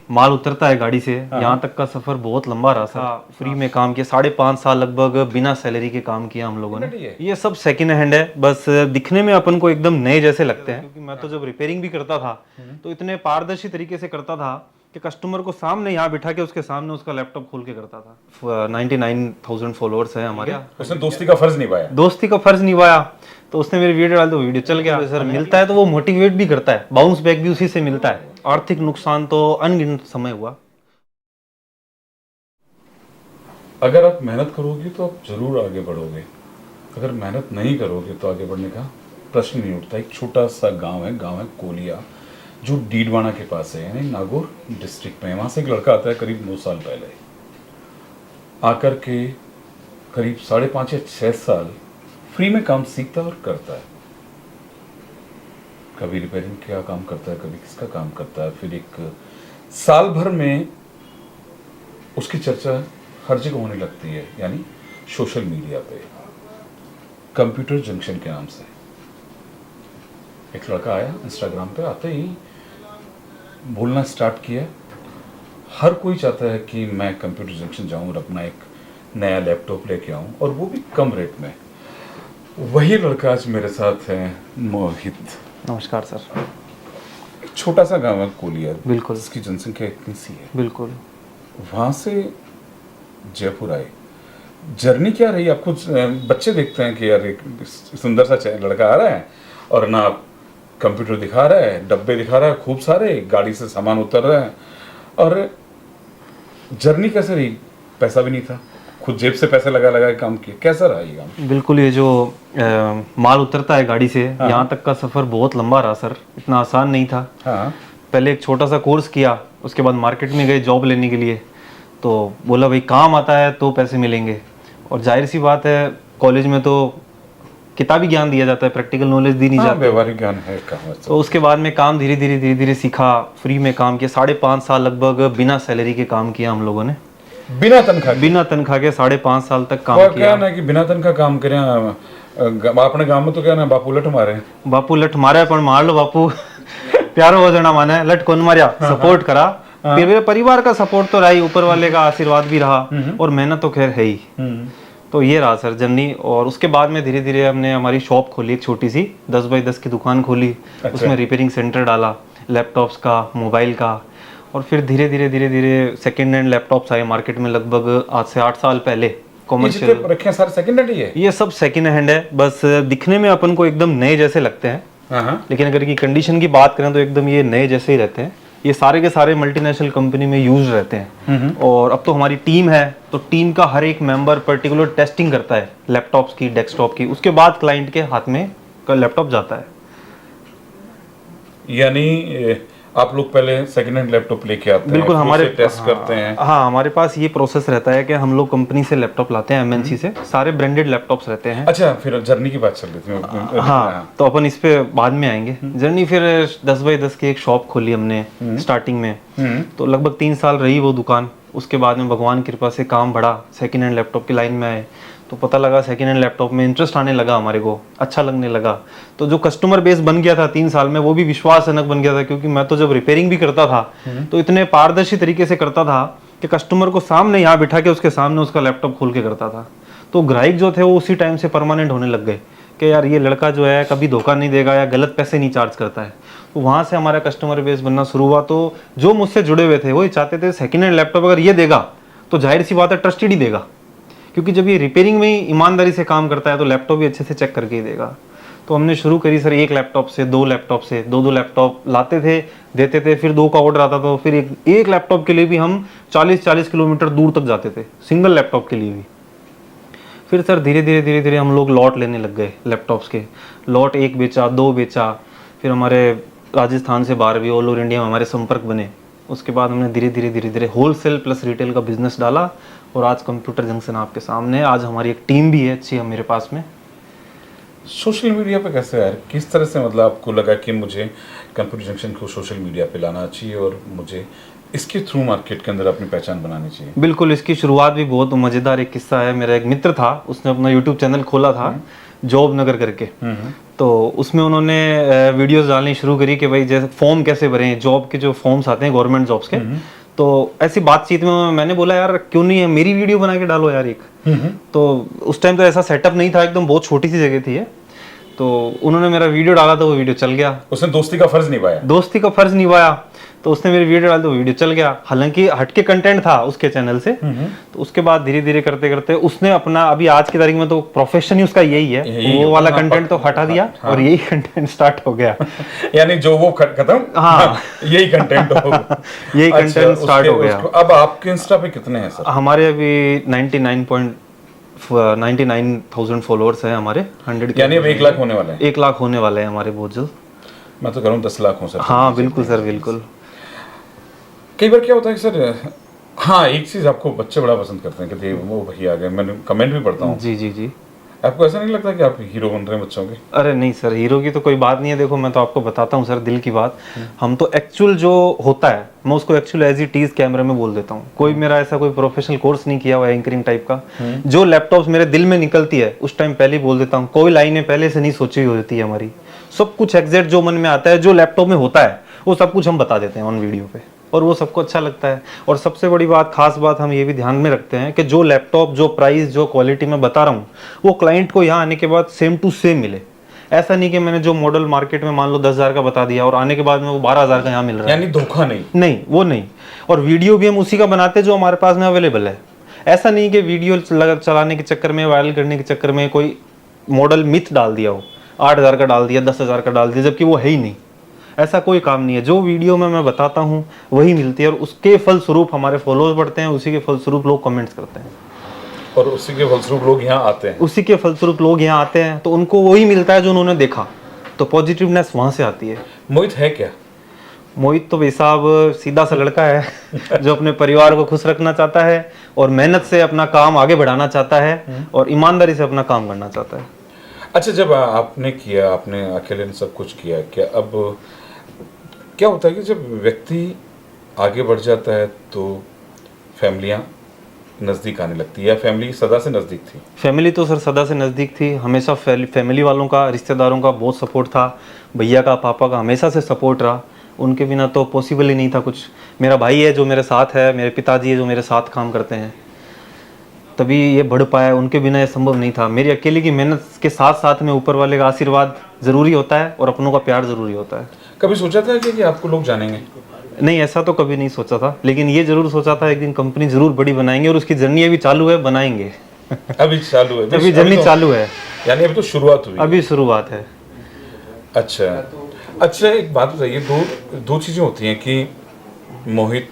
माल उतरता है गाड़ी से, यहाँ तक का सफर बहुत लंबा रहा सर। फ्री में काम किया, 5.5 साल लगभग बिना सैलरी के काम किया हम लोगों ने। ये सब सेकंड हैंड है, बस दिखने में अपन को एकदम नए जैसे लगते हैं, क्योंकि मैं तो जब रिपेयरिंग भी करता था तो इतने पारदर्शी तरीके से करता था कि कस्टमर को सामने यहाँ बिठा के उसके सामने उसका लैपटॉप खोल के करता था। 99,000 फॉलोअर्स है हमारे। उसने दोस्ती का फर्ज निभाया। दोस्ती का फर्ज निभाया, तो उसने मेरी वीडियो डाल, तो वीडियो चल गया सर। मिलता है तो वो मोटिवेट भी करता है, बाउंस बैक भी उसी से मिलता है। आर्थिक नुकसान तो अनगिनत समय हुआ। अगर आप मेहनत करोगे तो आप जरूर आगे बढ़ोगे, अगर मेहनत नहीं करोगे तो आगे बढ़ने का प्रश्न नहीं उठता। एक छोटा सा गांव है कोलिया, जो डीडवाना के पास है, यानी नागौर डिस्ट्रिक्ट में। वहां से एक लड़का आता है करीब 9 साल पहले, आकर के करीब 5.5 या 6 साल फ्री में काम सीखता है और करता है। कभी रिपेयरिंग का काम करता है, कभी किसका काम करता है। फिर एक साल भर में उसकी चर्चा हर जगह होने लगती है, यानी सोशल मीडिया पे, कंप्यूटर जंक्शन के नाम से। एक लड़का आया इंस्टाग्राम पे, आते ही बोलना स्टार्ट किया, हर कोई चाहता है कि मैं कंप्यूटर जंक्शन जाऊं और अपना एक नया लैपटॉप लेके आऊं, और वो भी कम रेट में। वही लड़का आज मेरे साथ है, मोहित। नमस्कार सर। छोटा सा गांव है कोलिया, बिल्कुल। इसकी जनसंख्या इतनी सी है। बिल्कुल। वहां से जयपुर आए, जर्नी क्या रही? आपको बच्चे देखते हैं कि यार एक सुंदर सा लड़का आ रहा है और ना कंप्यूटर दिखा रहा है, डब्बे दिखा रहा है खूब सारे, गाड़ी से सामान उतर रहा है। और जर्नी कैसे रही? पैसा भी नहीं था, खुद जेब से पैसे लगा लगा के काम किया। कैसा रहा ये काम? बिल्कुल, ये जो माल उतरता है गाड़ी से, यहाँ तक का सफर बहुत लंबा रहा सर, इतना आसान नहीं था। हाँ। पहले एक छोटा सा कोर्स किया, उसके बाद मार्केट में गए जॉब लेने के लिए, तो बोला भाई काम आता है तो पैसे मिलेंगे। और जाहिर सी बात है, कॉलेज में तो किताबी ज्ञान दिया जाता है, प्रैक्टिकल नॉलेज दी नहीं जाती। व्यवहारिक ज्ञान है कहाँ? तो उसके बाद में काम धीरे धीरे सीखा, फ्री में काम किया। 5.5 साल लगभग बिना सैलरी के काम किया हम लोगों ने, बिना तनख्वाह के 5.5 साल तक काम क्या किया। ना कि बिना तनख्वाह काम करें। अपने गांव में तो क्या ना, बापू लठ मारे। बापू लठ मारे पण मार लो बापू प्यारो हो जाना माने, लठ कौन मारिया, सपोर्ट करा। फिर मेरे परिवार का सपोर्ट तो रहा ही, ऊपर वाले का आशीर्वाद भी रहा, और मेहनत तो खैर है ही। तो ये रहा सर जर्नी। और उसके बाद में धीरे धीरे हमने हमारी शॉप खोली, एक छोटी सी 10 बाई 10 की दुकान खोली। अच्छा। उसमें रिपेयरिंग सेंटर डाला, लैपटॉप्स का, मोबाइल का। और फिर धीरे धीरे सेकेंड हैंड लैपटॉप्स आए मार्केट में, लगभग आज से 8 साल पहले। कॉमर्शियल रखे सारे सेकंड हैंड ही है? ये सब सेकेंड हैंड है, बस दिखने में अपन को एकदम नए जैसे लगते हैं, लेकिन अगर की कंडीशन की बात करें तो एकदम ये नए जैसे ही रहते हैं। ये सारे के सारे मल्टीनेशनल कंपनी में यूज रहते हैं। और अब तो हमारी टीम है, तो टीम का हर एक मेंबर पर्टिकुलर टेस्टिंग करता है लैपटॉप्स की, डेस्कटॉप की। उसके बाद क्लाइंट के हाथ में लैपटॉप जाता है। यानी आप लोग पहले सेकंड हैंड लैपटॉप लेके आते हैं? बिल्कुल, हमारे टेस्ट करते हैं। हाँ, हमारे पास ये प्रोसेस रहता है कि हम लोग कंपनी से लैपटॉप लाते हैं, एमएनसी से, सारे ब्रांडेड लैपटॉप्स रहते हैं। अच्छा, फिर जर्नी की बात चल रही थी। हाँ, तो अपन इस पे बाद में आएंगे। जर्नी फिर 10 बाई 10 की एक शॉप खोली हमने स्टार्टिंग में, तो लगभग 3 साल रही वो दुकान। उसके बाद में भगवान की कृपा से काम बढ़ा, सेकंड हैंड लैपटॉप की लाइन में आए, तो पता लगा सेकंड हैंड लैपटॉप में इंटरेस्ट आने लगा, हमारे को अच्छा लगने लगा। तो जो कस्टमर बेस बन गया था 3 साल में, वो भी विश्वासजनक बन गया था, क्योंकि मैं तो जब रिपेयरिंग भी करता था तो इतने पारदर्शी तरीके से करता था कि कस्टमर को सामने यहाँ बिठा के उसके सामने उसका लैपटॉप खोल के करता था। तो ग्राहक जो थे वो उसी टाइम से परमानेंट होने लग गए कि यार ये लड़का जो है कभी धोखा नहीं देगा या गलत पैसे नहीं चार्ज करता है। तो वहाँ से हमारा कस्टमर बेस बनना शुरू हुआ। तो जो मुझसे जुड़े हुए थे वो चाहते थे सेकेंड हैंड लैपटॉप अगर ये देगा तो जाहिर सी बात है ट्रस्टेड ही देगा, क्योंकि जब ये रिपेयरिंग में ही ईमानदारी से काम करता है तो लैपटॉप भी अच्छे से चेक करके ही देगा। तो हमने शुरू करी सर, एक लैपटॉप से, 2 लैपटॉप से, 2 लैपटॉप लाते थे, देते थे। फिर 2 का ऑर्डर आता था तो फिर एक लैपटॉप के लिए भी हम 40-40 किलोमीटर दूर तक जाते थे, सिंगल लैपटॉप के लिए भी। फिर सर धीरे धीरे हम लोग लॉट लेने लग गए लैपटॉप्स के। लॉट 1 बेचा, 2 बेचा, फिर हमारे राजस्थान से बाहर भी ऑल ओवर इंडिया में हमारे संपर्क बने। उसके बाद हमने धीरे धीरे होलसेल प्लस रिटेल का बिजनेस डाला, और आज कंप्यूटर जंक्शन आपके सामने है। आज हमारी एक टीम भी है अच्छी है मेरे पास में। सोशल मीडिया पे कैसे यार, किस तरह से मतलब आपको लगा कि मुझे कंप्यूटर जंक्शन को सोशल मीडिया पे लाना चाहिए और मुझे इसके थ्रू मार्केट के अंदर अपनी पहचान बनानी चाहिए? बिल्कुल, इसकी शुरुआत भी बहुत मज़ेदार एक किस्सा है। मेरा एक मित्र था, उसने अपना यूट्यूब चैनल खोला था, जॉब नगर करके। तो उसमें उन्होंने वीडियोस डालनी शुरू करी कि भाई जैसे फॉर्म कैसे भरें, जॉब के जो फॉर्म्स आते हैं गवर्नमेंट जॉब्स के। तो ऐसी बातचीत में मैंने बोला यार क्यों नहीं है मेरी वीडियो बना के डालो यार एक। तो उस टाइम तो ऐसा सेटअप नहीं था, एकदम बहुत छोटी सी जगह थी ये। तो उन्होंने मेरा वीडियो डाला तो वो वीडियो चल गया। उसने दोस्ती का फर्ज निभाया। दोस्ती का फर्ज निभाया, तो उसने मेरी वीडियो डाली तो वीडियो चल गया। हालांकि हटके कंटेंट था उसके चैनल से। तो उसके बाद धीरे धीरे करते करते उसने अपना, अभी आज की तारीख में तो प्रोफेशन ही उसका यही है, वो वाला कंटेंट तो हटा दिया और यही कंटेंट स्टार्ट हो गया। यानी जो वो खत्म, हाँ यही कंटेंट हो यही कंटेंट स्टार्ट हो गया। अब आपके इंस्टा पे कितने हैं सर? हमारे अभी 99,000 फॉलोअर्स हैं हमारे। 100 यानी अब 1 लाख होने वाले हैं। 1 लाख होने वाले हैं हमारे बहुत जल्द। मैं तो करूँ 10 लाख हो सर। हाँ बिल्कुल सर, बिल्कुल। कई बार क्या होता है कि सर, हाँ एक चीज आपको बच्चे बड़ा पसंद करते हैं कि वो भैया आ गए, मैंने कमेंट भी पढ़ता हूँ। जी जी जी। आपको ऐसा नहीं लगता कि आप हीरो बन रहे हैं बच्चों के? अरे नहीं सर, हीरो की तो कोई बात नहीं है। देखो मैं तो आपको बताता हूँ सर दिल की बात। हम तो एक्चुअल जो होता है मैं उसको एक्चुअल एज इट इज कैमरे में बोल देता हूँ। कोई मेरा ऐसा कोई प्रोफेशनल कोर्स नहीं किया हुआ है एंकरिंग टाइप का। जो लैपटॉप मेरे दिल में निकलती है उस टाइम पहले ही बोल देता हूँ। कोई लाइनें पहले से नहीं सोची हुई होती है हमारी, सब कुछ एग्जैक्ट जो मन में आता है, जो लैपटॉप में होता है वो सब कुछ हम बता देते हैं ऑन वीडियो पे, और वो सबको अच्छा लगता है। और सबसे बड़ी बात, खास बात हम ये भी ध्यान में रखते हैं कि जो लैपटॉप, जो प्राइस, जो क्वालिटी मैं बता रहा हूँ वो क्लाइंट को यहाँ आने के बाद सेम टू सेम मिले। ऐसा नहीं कि मैंने जो मॉडल मार्केट में मान लो 10,000 का बता दिया और आने के बाद में वो 12,000 का यहाँ मिल रहा है। यानी धोखा नहीं? नहीं, वो नहीं। और वीडियो भी हम उसी का बनाते हैं जो हमारे पास में अवेलेबल है। ऐसा नहीं कि वीडियो चलाने के चक्कर में, वायरल करने के चक्कर में कोई मॉडल मिथ डाल दिया हो, 8,000 का डाल दिया, 10,000 का डाल दिया, जबकि वो है ही नहीं। ऐसा कोई काम नहीं है। जो वीडियो में मैं बताता हूँ वही मिलती है, और उसके फलस्वरूप हमारे फॉलोअर्स बढ़ते हैं, उसी के फलस्वरूप लोग कमेंट्स करते हैं, और उसी के फलस्वरूप लोग यहाँ आते हैं। उसी के फलस्वरूप लोग यहाँ आते हैं, तो उनको वही मिलता है जो उन्होंने देखा, तो पॉजिटिवनेस वहाँ से आती है। मोहित है क्या? मोहित तो भाई साहब सीधा सा लड़का है जो अपने परिवार को खुश रखना चाहता है और मेहनत से अपना काम आगे बढ़ाना चाहता है और ईमानदारी से अपना काम करना चाहता है। अच्छा, जब आपने किया, आपने अकेले ने सब कुछ किया, क्या अब क्या होता है कि जब व्यक्ति आगे बढ़ जाता है तो फैमिलियाँ नज़दीक आने लगती है, या फैमिली सदा से नज़दीक थी? फैमिली तो सर सदा से नज़दीक थी। हमेशा फैमिली वालों का, रिश्तेदारों का बहुत सपोर्ट था। भैया का, पापा का हमेशा से सपोर्ट रहा। उनके बिना तो पॉसिबल ही नहीं था कुछ। मेरा भाई है जो मेरे साथ है, मेरे पिताजी है जो मेरे साथ काम करते हैं, तभी ये बढ़ पाया। उनके बिना ये संभव नहीं था। मेरी अकेले की मेहनत के साथ साथ में ऊपर वाले का आशीर्वाद ज़रूरी होता है और अपनों का प्यार ज़रूरी होता है। कभी सोचा था कि आपको लोग जानेंगे? नहीं, ऐसा तो कभी नहीं सोचा था, लेकिन ये जरूर सोचा था एक दिन कंपनी जरूर बड़ी बनाएंगे, और उसकी जर्नी अभी चालू है, बनाएंगे। अभी चालू है? अभी जर्नी चालू है, यानी अभी तो शुरुआत हुई? अभी शुरुआत है। अच्छा, एक बात बताइए, दो चीज़ें होती हैं कि मोहित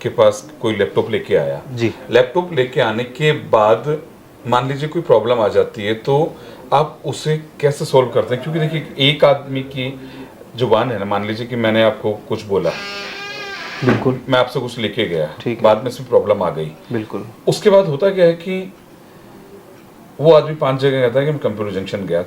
के पास कोई लैपटॉप लेके आया जी, लैपटॉप लेके आने के बाद मान लीजिए कोई प्रॉब्लम आ जाती है, तो आप उसे कैसे सॉल्व करते हैं? क्योंकि देखिए एक आदमी की जुबान है ना, मान लीजिए कि मैंने आपको कुछ बोला, बिल्कुल, मैं आपसे कुछ लेके गया, ठीक है, बाद में इसमें प्रॉब्लम आ गई, बिल्कुल, उसके बाद होता क्या है कि वो आदमी 5 जगह कहता है कि मैं कंप्यूटर जंक्शन गया।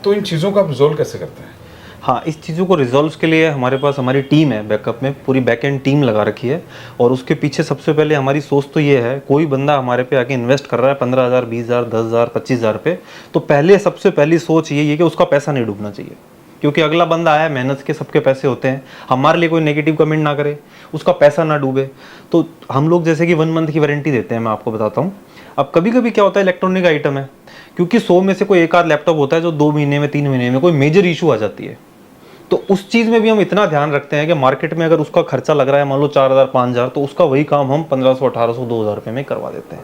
तो इन चीज़ों को आप रिजोल्व कैसे करते हैं? हाँ, इस चीज़ों को रिजॉल्व के लिए हमारे पास हमारी टीम है, बैकअप में पूरी बैक एंड टीम लगा रखी है। और उसके पीछे सबसे पहले हमारी सोच तो ये है, कोई बंदा हमारे पे आके इन्वेस्ट कर रहा है 15,000, 20,000, 10,000, 25,000 पे, तो पहले सबसे पहली सोच यही है कि उसका पैसा नहीं डूबना चाहिए। क्योंकि अगला बंदा आया, मेहनत के सबके पैसे होते हैं, हमारे लिए कोई नेगेटिव कमेंट ना करे, उसका पैसा ना डूबे। तो हम लोग जैसे कि 1 मंथ की वारंटी देते हैं, मैं आपको बताता हूँ। अब कभी कभी क्या होता है, इलेक्ट्रॉनिक आइटम है, क्योंकि 100 में से कोई एक आध लैपटॉप होता है जो 2 महीने में, 3 महीने में कोई मेजर इशू आ जाती है। तो उस चीज़ में भी हम इतना ध्यान रखते हैं कि मार्केट में अगर उसका खर्चा लग रहा है मान लो 4,000, 5,000, तो उसका वही काम हम 1,500, 1,800, 2,000 रुपये में करवा देते हैं।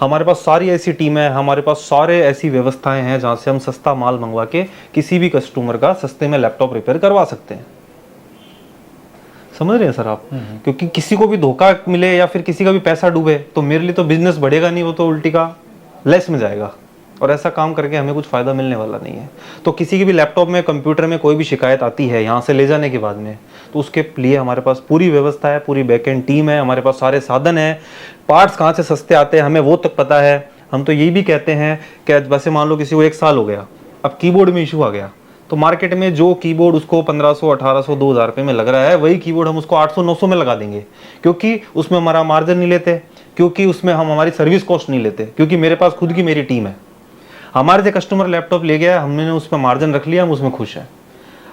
हमारे पास सारी ऐसी टीम है, हमारे पास सारे ऐसी व्यवस्थाएं हैं जहाँ से हम सस्ता माल मंगवा के किसी भी कस्टमर का सस्ते में लैपटॉप रिपेयर करवा सकते हैं। समझ रहे हैं सर आप? क्योंकि किसी को भी धोखा मिले या फिर किसी का भी पैसा डूबे तो मेरे लिए तो बिजनेस बढ़ेगा नहीं, वो तो उल्टी का लेस में जाएगा, और ऐसा काम करके हमें कुछ फ़ायदा मिलने वाला नहीं है। तो किसी के भी लैपटॉप में, कंप्यूटर में कोई भी शिकायत आती है यहाँ से ले जाने के बाद में, तो उसके लिए हमारे पास पूरी व्यवस्था है, पूरी बैकएंड टीम है, हमारे पास सारे साधन हैं। पार्ट्स कहाँ से सस्ते आते हैं हमें वो तक पता है। हम तो यही भी कहते हैं कि वैसे मान लो किसी को 1 साल हो गया, अब कीबोर्ड में इशू आ गया, तो मार्केट में जो कीबोर्ड उसको 1,500, 1,800, 2,000 रुपये में लग रहा है, वही कीबोर्ड हम उसको 800, 900 में लगा देंगे, क्योंकि उसमें हमारा मार्जिन नहीं लेते, क्योंकि उसमें हम हमारी सर्विस कॉस्ट नहीं लेते, क्योंकि मेरे पास खुद की मेरी टीम है। हमारे से कस्टमर लैपटॉप ले गया, हमने उस पर मार्जिन रख लिया, हम उसमें खुश हैं।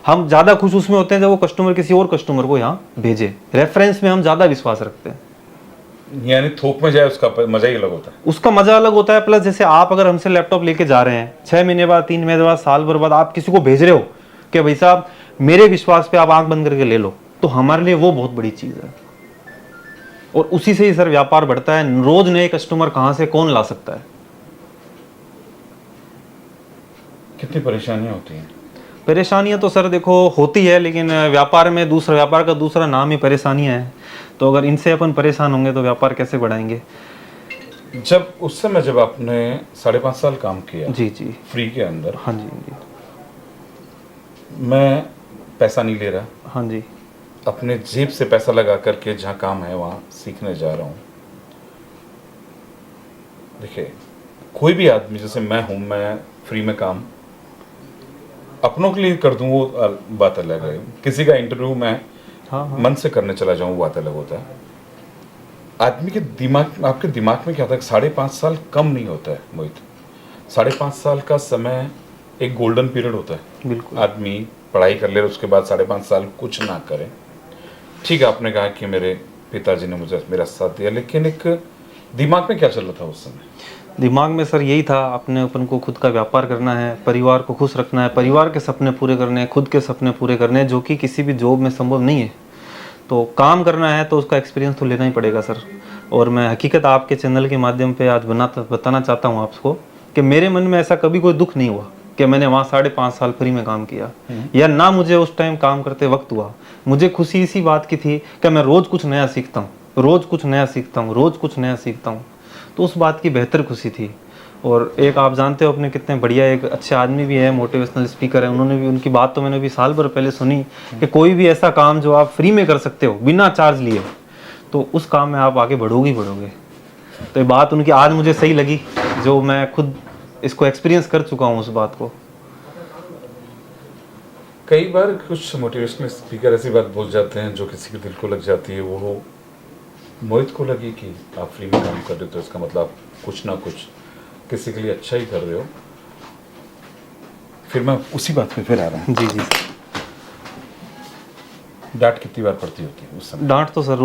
हम ज़्यादा खुश उसमें होते हैं जब वो कस्टमर किसी और कस्टमर को यहाँ भेजे। रेफरेंस में हम ज़्यादा विश्वास रखते हैं। यानी थोक में जाए उसका मजा ही अलग होता है। उसका मजा अलग होता है। प्लस जैसे आप अगर हमसे लैपटॉप लेके जा रहे हैं 6 महीने बाद, 3 महीने बाद, साल भर बाद आप किसी को भेज रहे हो कि भाई साहब मेरे विश्वास पे आप आंख बंद करके ले लो, तो हमारे लिए वो बहुत बड़ी चीज़ है। और उसी से ही सर व्यापार बढ़ता है। रोज नए कस्टमर कहाँ से कौन ला सकता है। कितनी परेशानियां होती हैं? परेशानियां तो सर देखो होती है, लेकिन व्यापार में व्यापार का दूसरा नाम ही परेशानियां है। तो अगर इनसे अपन परेशान होंगे तो व्यापार कैसे बढ़ाएंगे। जब उस समय जब आपने 5.5 साल काम किया जी जी फ्री के अंदर, हाँ जी जी मैं पैसा नहीं ले रहा, हाँ जी अपने जेब से पैसा लगा करके जहाँ काम है वहाँ सीखने जा रहा हूँ। देखिए कोई भी आदमी, जैसे मैं हूँ, मैं फ्री में काम अपनों के लिए कर दूँ वो बात अलग है। किसी का इंटरव्यू मैं हाँ हाँ मन से करने चला जाऊँ वो बात अलग होता है। आदमी के दिमाग, आपके दिमाग में क्या होता है? 5.5 साल कम नहीं होता है मोहित। 5.5 साल का समय एक गोल्डन पीरियड होता है। बिल्कुल। आदमी पढ़ाई कर ले, उसके बाद 5.5 साल कुछ ना करे। ठीक है, आपने कहा कि मेरे पिताजी ने मुझे मेरा साथ दिया, लेकिन एक दिमाग में क्या चल रहा था उस समय? दिमाग में सर यही था, अपने अपन को खुद का व्यापार करना है, परिवार को खुश रखना है, परिवार के सपने पूरे करने हैं, खुद के सपने पूरे करने हैं, जो कि किसी भी जॉब में संभव नहीं है। तो काम करना है तो उसका एक्सपीरियंस तो लेना ही पड़ेगा सर। और मैं हकीकत आपके चैनल के माध्यम पे आज बताना चाहता हूँ आपको कि मेरे मन में ऐसा कभी कोई दुख नहीं हुआ कि मैंने वहाँ 5.5 साल फ्री में काम किया, या ना मुझे उस टाइम काम करते वक्त हुआ। मुझे खुशी इसी बात की थी कि मैं रोज़ कुछ नया सीखता हूँ, रोज़ कुछ नया सीखता हूँ, रोज़ कुछ नया सीखता हूँ। तो उस बात की बेहतर खुशी थी। और एक आप जानते हो अपने कितने बढ़िया एक अच्छे आदमी भी है, मोटिवेशनल स्पीकर है, उन्होंने भी, उनकी बात तो मैंने भी साल भर पहले सुनी कि कोई भी ऐसा काम जो आप फ्री में कर सकते हो बिना चार्ज लिए, तो उस काम में आप आगे बढ़ोगे ही बढ़ोगे। तो ये बात उनकी आज मुझे सही लगी, जो मैं खुद इसको एक्सपीरियंस कर चुका हूँ उस बात को। कई बार कुछ मोटिवेशनल स्पीकर ऐसी बात बोल जाते हैं जो किसी के दिल को लग जाती है। वो मोहित को लगी कि आप फ्री में काम कर रहे हो तो इसका मतलब कुछ ना कुछ किसी के लिए अच्छा ही कर रहे हो। फिर मैं उसी बात पे फिर आ रहा हूँ। जी जी। डांट कितनी बार पड़ती होती है उस समय? डांट तो सर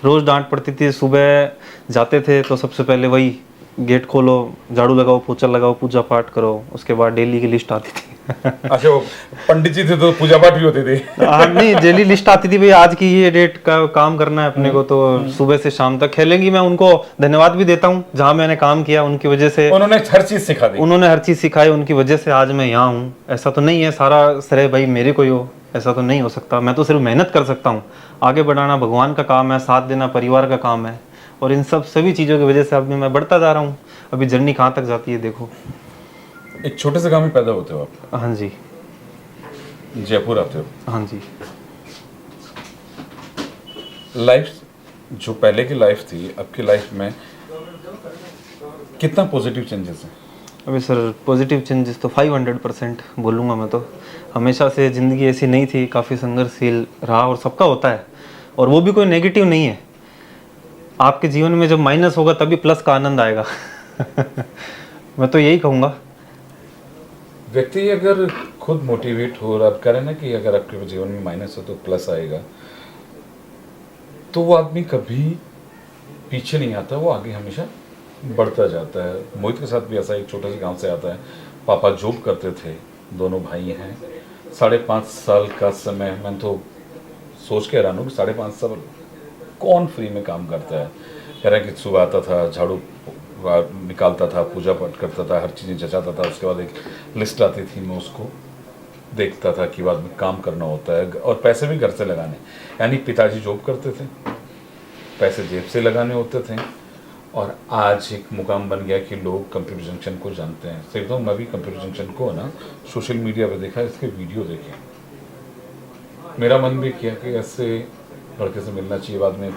रोज डांट पड़ती थी। सुबह जाते थे तो सबसे पहले वही गेट खोलो, झाड़ू लगाओ, पोछा लगाओ, पूजा पाठ करो। उसके बाद डेली की लिस्ट आती थी। अच्छा, वो पंडित जी थे तो पूजा पाठ भी होते थे? नहीं, डेली लिस्ट आती थी, भाई आज की ये डेट का काम करना है अपने को, तो सुबह से शाम तक खेलेंगी। मैं उनको धन्यवाद भी देता हूँ जहाँ मैंने काम किया, उनकी वजह से उन्होंने हर चीज सिखा दी। उन्होंने हर चीज सिखाई, उनकी वजह से आज मैं यहाँ हूँ। ऐसा तो नहीं है सारा श्रेय भाई मेरे को ही हो, ऐसा तो नहीं हो सकता। मैं तो सिर्फ मेहनत कर सकता हूँ। आगे बढ़ाना भगवान का काम है, साथ देना परिवार का काम है। और इन सभी चीज़ों की वजह से अभी मैं बढ़ता जा रहा हूँ। अभी जर्नी कहाँ तक जाती है देखो। एक छोटे से गांव में पैदा होते हो आप? हाँ जी। जयपुर आते हो? हाँ जी। लाइफ जो पहले की लाइफ थी, अब की लाइफ में कितना पॉजिटिव चेंजेस हैं? अभी सर पॉजिटिव चेंजेस तो 500% बोलूँगा मैं तो। हमेशा से ज़िंदगी ऐसी नहीं थी, काफ़ी संघर्षशील रहा, और सबका होता है। और वो भी कोई नेगेटिव नहीं है। आपके जीवन में जब माइनस होगा तभी प्लस का आनंद आएगा। मैं तो यही कहूँगा। व्यक्ति अगर खुद मोटिवेट हो, और आप कह रहे हैं ना कि अगर आपके जीवन में माइनस हो तो प्लस आएगा, तो वो आदमी कभी पीछे नहीं आता, वो आगे हमेशा बढ़ता जाता है। मोहित के साथ भी ऐसा, एक छोटे से गांव से आता है, पापा जॉब करते थे, दोनों भाई हैं। 5.5 साल का समय, मैं तो सोच के हैरान हूँ कि 5.5 साल कौन फ्री में काम करता है। कह रहे हैं कि सुबह आता था, झाड़ू निकालता था, पूजा पाठ करता था, हर चीज़ें जचाता था। उसके बाद एक लिस्ट आती थी, मैं उसको देखता था कि बाद में काम करना होता है, और पैसे भी घर से लगाने। यानी पिताजी जॉब करते थे, पैसे जेब से लगाने होते थे। और आज एक मुकाम बन गया कि लोग कंप्यूटर जंक्शन को जानते हैं। सही तो मैं भी कंप्यूटर जंक्शन को ना सोशल मीडिया पे देखा, इसके वीडियो देखे, मेरा मन भी किया कि ऐसे लड़के से मिलना चाहिए। बाद में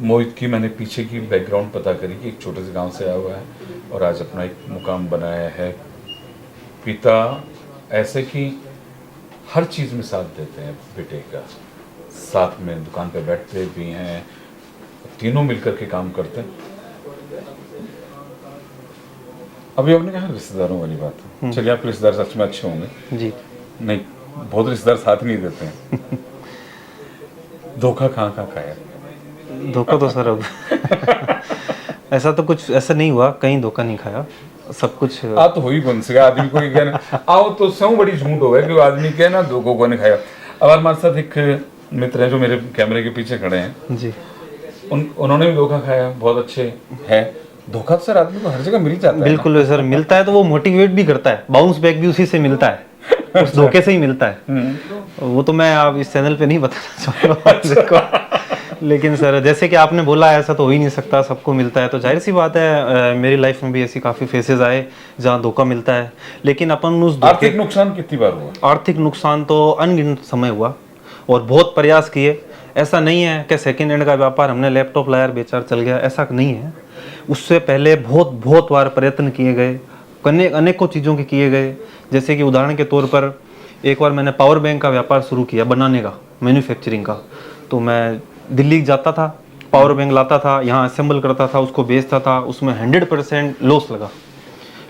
मोहित की मैंने पीछे की बैकग्राउंड पता करी कि एक छोटे से गांव से आया हुआ है और आज अपना एक मुकाम बनाया है। पिता ऐसे कि हर चीज़ में साथ देते हैं बेटे का, साथ में दुकान पे बैठते भी हैं, तीनों मिलकर के काम करते हैं। अभी आपने कहा रिश्तेदारों वाली बात, चलिए आपके रिश्तेदार सच में अच्छे होंगे। जी। नहीं, बहुत रिश्तेदार साथ नहीं देते हैं। धोखा कहाँ कहाँ खाया? धोखा तो सर अब ऐसा तो कुछ ऐसा नहीं हुआ, कहीं धोखा नहीं खाया, सब कुछ आ तो हुई कौन सी आदमी को कहना आओ तो सौ बड़ी झूठ हो गया कि वो आदमी के ना धोखों को नहीं खाया। अब हमारे साथ एक मित्र है जो मेरे कैमरे के पीछे खड़े हैं, जी। उन्होंने भी धोखा खाया, बहुत अच्छे है। धोखा तो सर आदमी को हर जगह मिल ही जाता है। बिल्कुल सर, मिलता है तो वो मोटिवेट भी करता है, बाउंस बैक भी उसी से मिलता है, उस धोखे से ही मिलता है। वो तो मैं आप इस चैनल पे नहीं बताना चाहूँगा लेकिन सर जैसे कि आपने बोला ऐसा तो हो ही नहीं सकता, सबको मिलता है, तो जाहिर सी बात है मेरी लाइफ में भी ऐसी काफ़ी फेसेस आए जहाँ धोखा मिलता है, लेकिन अपन उस आर्थिक नुकसान कितनी बार हुआ? आर्थिक नुकसान तो अनगिनत समय हुआ और बहुत प्रयास किए। ऐसा नहीं है कि सेकेंड हैंड का व्यापार हमने लैपटॉप लाया बेचार चल गया, ऐसा नहीं है। उससे पहले बहुत बार प्रयत्न किए गए, अनेकों चीज़ों के किए गए। जैसे कि उदाहरण के तौर पर एक बार मैंने पावर बैंक का व्यापार शुरू किया, बनाने का, मैन्युफैक्चरिंग का। तो मैं दिल्ली जाता था, पावर बैंक लाता था, यहाँ असेंबल करता था, उसको बेचता था, उसमें 100% लॉस लगा।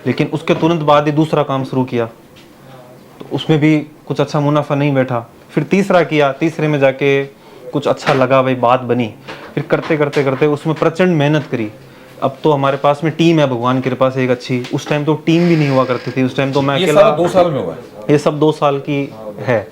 लेकिन उसके तुरंत बाद ही दूसरा काम शुरू किया, तो उसमें भी कुछ अच्छा मुनाफा नहीं बैठा। फिर तीसरा किया, तीसरे में जाके कुछ अच्छा लगा, भाई बात बनी। फिर करते करते करते उसमें प्रचंड मेहनत करी। अब तो हमारे पास में टीम है भगवान की कृपा से एक अच्छी, उस टाइम तो टीम भी नहीं हुआ करती थी, उस टाइम तो मैं ये अकेला। सारा 2 साल में हुआ है? ये सब 2 साल की है।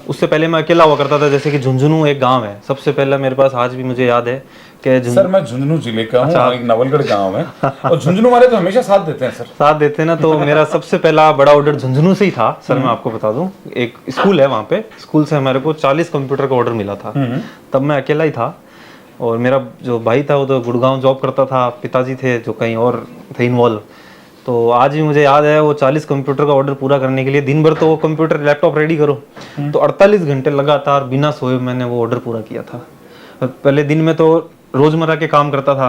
उससे पहले मैं अकेला हुआ करता था। जैसे कि झुंझुनू एक गांव है, सबसे पहले मेरे पास आज भी मुझे याद है कि सर मैं झुंझुनू जिले का हूँ, एक नवलगढ़ गांव है और झुंझुनू वाले तो हमेशा साथ देते हैं सर। साथ देते हैं ना, तो मेरा सबसे पहला बड़ा ऑर्डर झुंझुनू से ही था सर। मैं आपको बता दूं, एक स्कूल है वहाँ पे, स्कूल से हमारे को 40 कंप्यूटर का ऑर्डर मिला था। तब मैं अकेला ही था और मेरा जो भाई था वो तो गुड़गांव जॉब करता था, पिताजी थे जो कहीं और थे इन्वॉल्व। तो आज भी मुझे याद है वो 40 कंप्यूटर का ऑर्डर पूरा करने के लिए दिन भर तो वो कंप्यूटर लैपटॉप रेडी करो, तो 48 घंटे लगातार बिना सोए मैंने वो ऑर्डर पूरा किया था। पहले दिन में तो रोजमर्रा के काम करता था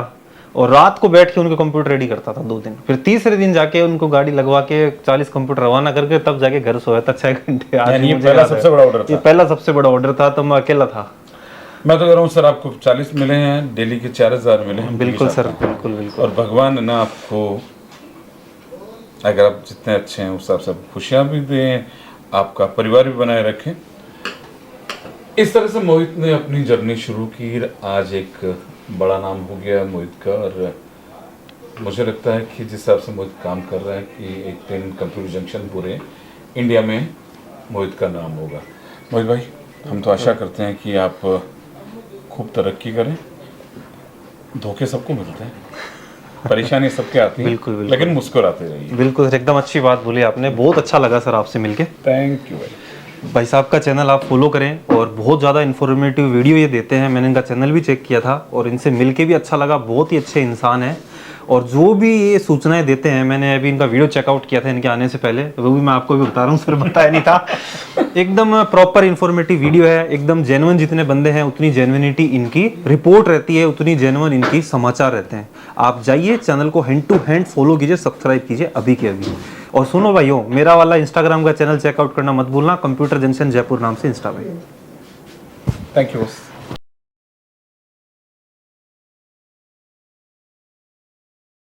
और रात को बैठ के उनके कंप्यूटर रेडी करता था 2 दिन। फिर तीसरे दिन जाके उनको गाड़ी लगवा के 40 कंप्यूटर रवाना करके तब जाके घर सोया था 6 घंटे। आज ये पहला सबसे बड़ा ऑर्डर था? ये पहला सबसे बड़ा ऑर्डर था, तो मैं अकेला था। मैं तो कह रहा हूँ सर आपको 40 मिले हैं, डेली के 4000 मिले हैं। बिल्कुल सर, बिल्कुल बिल्कुल। और भगवान ना आपको, अगर आप जितने अच्छे हैं उस हिसाब से खुशियाँ भी दें, आपका परिवार भी बनाए रखें। इस तरह से मोहित ने अपनी जर्नी शुरू की, आज एक बड़ा नाम हो गया मोहित का। और मुझे लगता है कि जिस हिसाब से मोहित काम कर रहा है कि एक दिन कंप्यूटर जंक्शन पूरे इंडिया में मोहित का नाम होगा। मोहित भाई, हम तो आशा करते हैं कि आप खूब तरक्की करें। धोखे सबको मिलते हैं, परेशानी सबके आती है, बिल्कुल, बिल्कुल। लेकिन मुस्कुराते रहिए। बिल्कुल सर, एकदम अच्छी बात बोली आपने, बहुत अच्छा लगा सर आपसे मिलके। थैंक यू भाई। भाई साहब का चैनल आप फॉलो करें और बहुत ज़्यादा इन्फॉर्मेटिव वीडियो ये देते हैं। मैंने इनका चैनल भी चेक किया था और इनसे मिलके भी अच्छा लगा, बहुत ही अच्छे इंसान हैं। और जो भी ये सूचनाएं देते हैं, मैंने अभी इनका वीडियो चेकआउट किया था इनके आने से पहले, वो भी मैं आपको भी बता रहा हूँ सर, बताया नहीं था। एकदम प्रॉपर इन्फॉर्मेटिव वीडियो है, एकदम जेन्युइन। जितने बंदे हैं उतनी जेन्युइनिटी इनकी रिपोर्ट रहती है, उतनी जेन्युइन इनकी समाचार रहते हैं। आप जाइए चैनल को हैंड टू हैंड फॉलो कीजिए, सब्सक्राइब कीजिए अभी के अभी। और सुनो भाइयों, मेरा वाला इंस्टाग्राम का चैनल चेकआउट करना मत भूलना, कंप्यूटर जंक्शन जयपुर नाम से इंस्टा पे। Thank you.